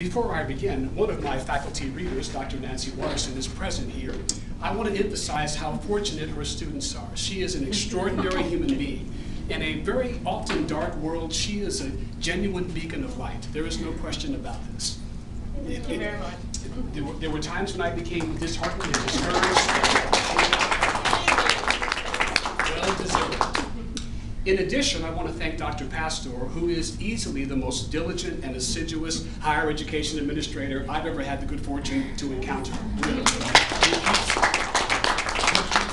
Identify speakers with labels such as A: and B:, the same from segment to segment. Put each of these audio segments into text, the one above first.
A: Before I begin, one of my faculty readers, Dr. Nancy Watterson, is present here. I want to emphasize how fortunate her students are. She is an extraordinary human being. In a very often dark world, she is a genuine beacon of light. There is no question about this.
B: Thank you very much.
A: There were times when I became disheartened and discouraged. Well deserved. In addition, I want to thank Dr. Pastor, who is easily the most diligent and assiduous higher education administrator I've ever had the good fortune to encounter. Really. He keeps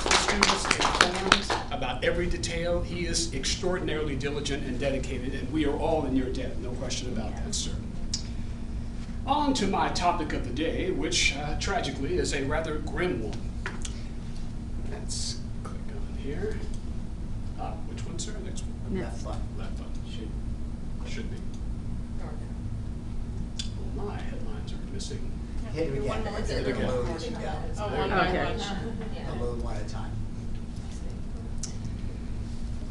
A: the students informed about every detail. He is extraordinarily diligent and dedicated, and we are all in your debt, no question about that, sir. On to my topic of the day, which tragically is a rather grim one. Let's click on here. Which one, sir? Next one.
C: Left button.
A: Left button. Should be. Well, my headlines are missing.
C: Hit it
B: One
C: again.
B: more.
C: It's
B: Hit it
C: gonna
B: again.
C: load as you go.
B: Oh, one by
D: Okay.
B: one.
C: I'll load one at a time.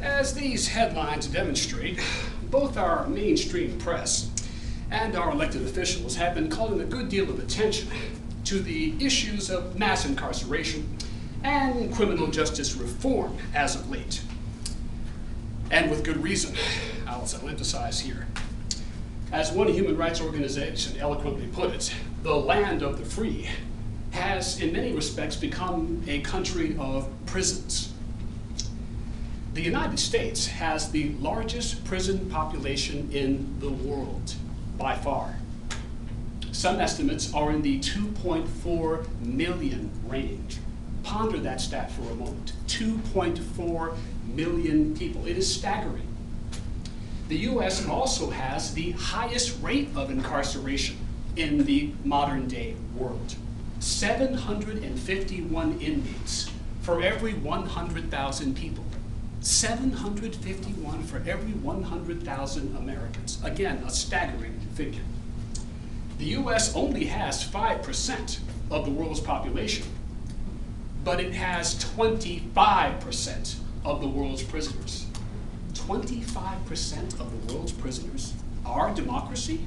A: As these headlines demonstrate, both our mainstream press and our elected officials have been calling a good deal of attention to the issues of mass incarceration and criminal justice reform as of late. And with good reason, I'll emphasize here. As one human rights organization eloquently put it, the land of the free has in many respects become a country of prisons. The United States has the largest prison population in the world, by far. Some estimates are in the 2.4 million range. Ponder that stat for a moment. 2.4 million people. It is staggering. The U.S. also has the highest rate of incarceration in the modern day world. 751 inmates for every 100,000 people. 751 for every 100,000 Americans. Again, a staggering figure. The U.S. only has 5% of the world's population, but it has 25% of the world's prisoners. 25% of the world's prisoners? Our democracy?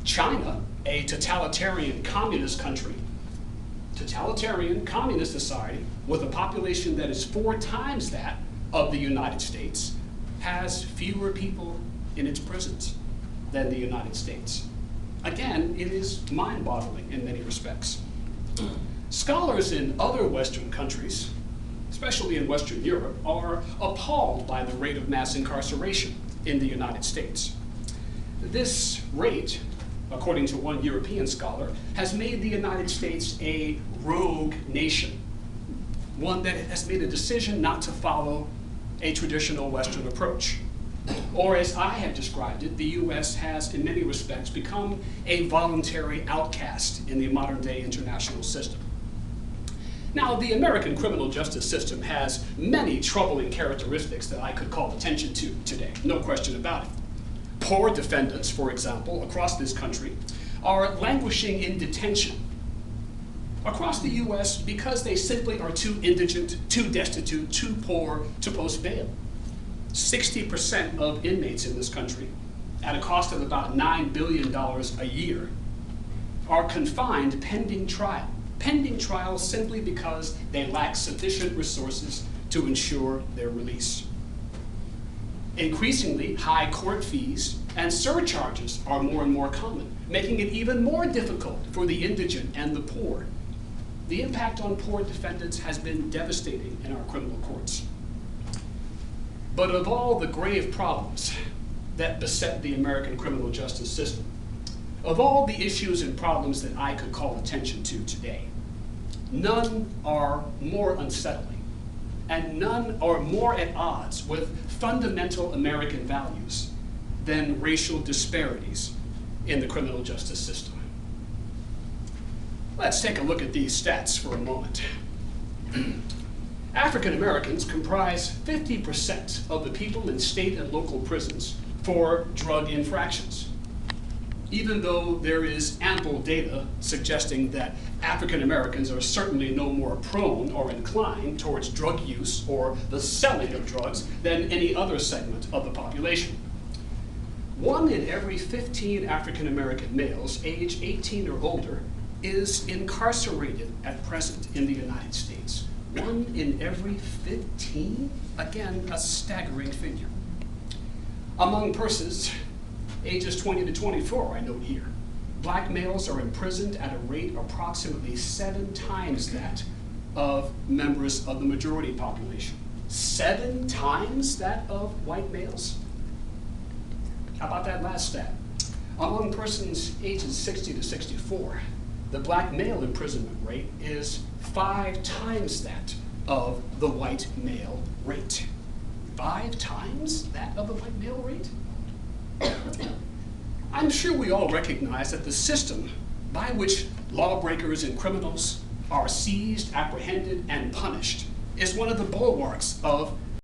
A: China, a totalitarian communist country, totalitarian communist society with a population that is 4 times that of the United States, has fewer people in its prisons than the United States. Again, it is mind-boggling in many respects. Scholars in other Western countries, especially in Western Europe, are appalled by the rate of mass incarceration in the United States. This rate, according to one European scholar, has made the United States a rogue nation, one that has made a decision not to follow a traditional Western approach. Or as I have described it, the U.S. has in many respects become a voluntary outcast in the modern day international system. Now, the American criminal justice system has many troubling characteristics that I could call attention to today, no question about it. Poor defendants, for example, across this country, are languishing in detention across the U.S. because they simply are too indigent, too destitute, too poor to post bail. 60% of inmates in this country, at a cost of about $9 billion a year, are confined pending trial. Pending trial simply because they lack sufficient resources to ensure their release. Increasingly, high court fees and surcharges are more and more common, making it even more difficult for the indigent and the poor. The impact on poor defendants has been devastating in our criminal courts. But of all the grave problems that beset the American criminal justice system, of all the issues and problems that I could call attention to today, none are more unsettling, and none are more at odds with fundamental American values than racial disparities in the criminal justice system. Let's take a look at these stats for a moment. African Americans comprise 50% of the people in state and local prisons for drug infractions. Even though there is ample data suggesting that African Americans are certainly no more prone or inclined towards drug use or the selling of drugs than any other segment of the population. 1 in every 15 African American males age 18 or older is incarcerated at present in the United States. 1 in every 15? Again, a staggering figure. Among persons ages 20 to 24, I note here, black males are imprisoned at a rate approximately 7 times that of members of the majority population. 7 times that of white males? How about that last stat? Among persons ages 60 to 64, the black male imprisonment rate is 5 times that of the white male rate. 5 times that of the white male rate? I'm sure we all recognize that the system by which lawbreakers and criminals are seized, apprehended, and punished is one of the bulwarks of